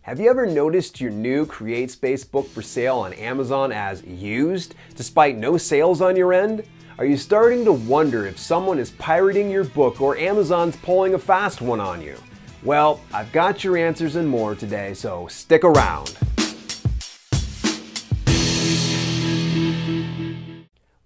Have you ever noticed your new Createspace book for sale on Amazon as used, despite no sales on your end? Are you starting to wonder if someone is pirating your book or Amazon's pulling a fast one on you? Well, I've got your answers and more today, so stick around.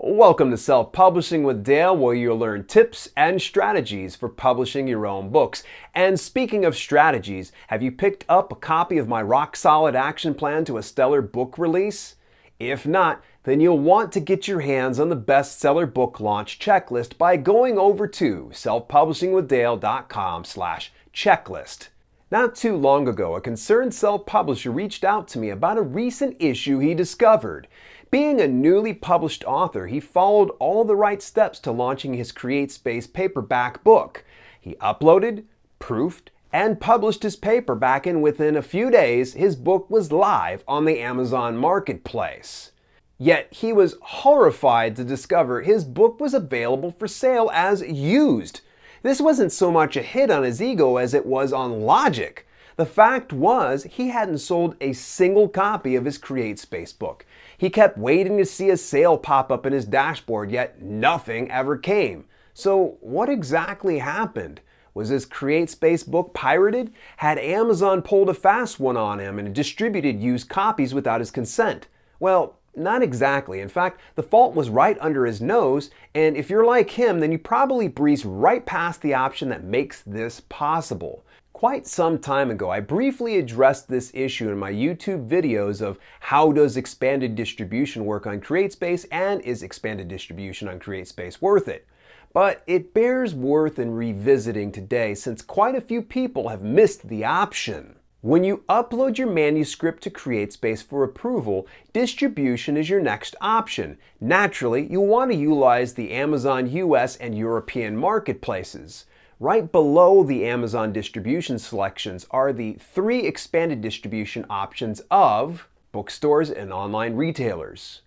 Welcome to Self-Publishing with Dale, where you'll learn tips and strategies for publishing your own books. And speaking of strategies, have you picked up a copy of my rock-solid action plan to a stellar book release? If not, then you'll want to get your hands on the bestseller book launch checklist by going over to selfpublishingwithdale.com/checklist. Not too long ago, a concerned self-publisher reached out to me about a recent issue he discovered. Being a newly published author, he followed all the right steps to launching his Createspace paperback book. He uploaded, proofed, and published his paperback, and within a few days, his book was live on the Amazon marketplace. Yet he was horrified to discover his book was available for sale as used. This wasn't so much a hit on his ego as it was on logic. The fact was, he hadn't sold a single copy of his Createspace book. He kept waiting to see a sale pop up in his dashboard, yet nothing ever came. So what exactly happened? Was his Createspace book pirated? Had Amazon pulled a fast one on him and distributed used copies without his consent? Well, not exactly. In fact, the fault was right under his nose, and if you're like him, then you probably breeze right past the option that makes this possible. Quite some time ago, I briefly addressed this issue in my YouTube videos of how does expanded distribution work on Createspace and is expanded distribution on Createspace worth it? But it bears worth in revisiting today since quite a few people have missed the option. When you upload your manuscript to Createspace for approval, distribution is your next option. Naturally, you'll want to utilize the Amazon US and European marketplaces. Right below the Amazon distribution selections are the 3 expanded distribution options of bookstores and online retailers.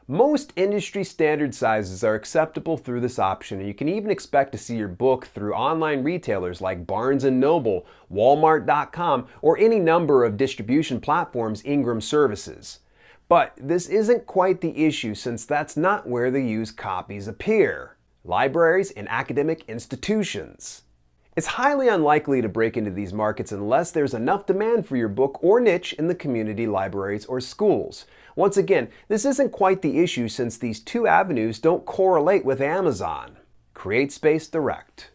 Most industry standard sizes are acceptable through this option, and you can even expect to see your book through online retailers like Barnes & Noble, Walmart.com, or any number of distribution platforms Ingram services. But this isn't quite the issue, since that's not where the used copies appear. Libraries and academic institutions. It's highly unlikely to break into these markets unless there's enough demand for your book or niche in the community libraries or schools. Once again, this isn't quite the issue since these two avenues don't correlate with Amazon. Createspace Direct.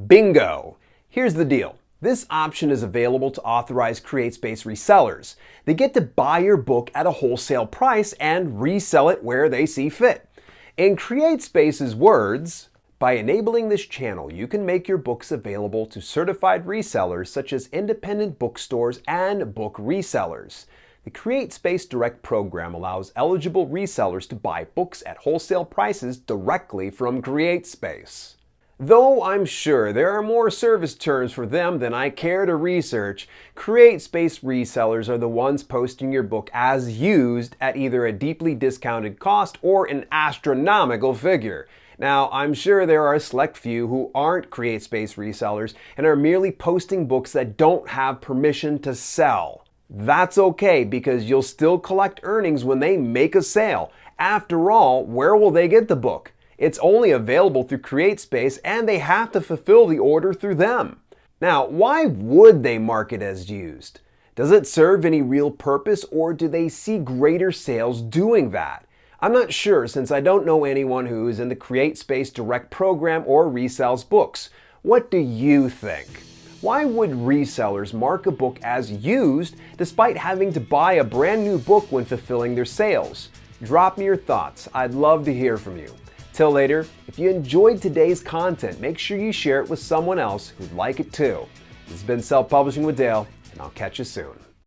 Bingo! Here's the deal. This option is available to authorized Createspace resellers. They get to buy your book at a wholesale price and resell it where they see fit. In Createspace's words, by enabling this channel, you can make your books available to certified resellers such as independent bookstores and book resellers. The Createspace Direct program allows eligible resellers to buy books at wholesale prices directly from Createspace. Though I'm sure there are more service terms for them than I care to research, Createspace resellers are the ones posting your book as used at either a deeply discounted cost or an astronomical figure. Now, I'm sure there are a select few who aren't Createspace resellers and are merely posting books that don't have permission to sell. That's okay, because you'll still collect earnings when they make a sale. After all, where will they get the book? It's only available through Createspace, and they have to fulfill the order through them. Now, why would they mark it as used? Does it serve any real purpose, or do they see greater sales doing that? I'm not sure, since I don't know anyone who is in the Createspace Direct program or resells books. What do you think? Why would resellers mark a book as used despite having to buy a brand new book when fulfilling their sales? Drop me your thoughts. I'd love to hear from you. Till later, if you enjoyed today's content, make sure you share it with someone else who'd like it too. This has been Self-Publishing with Dale, and I'll catch you soon.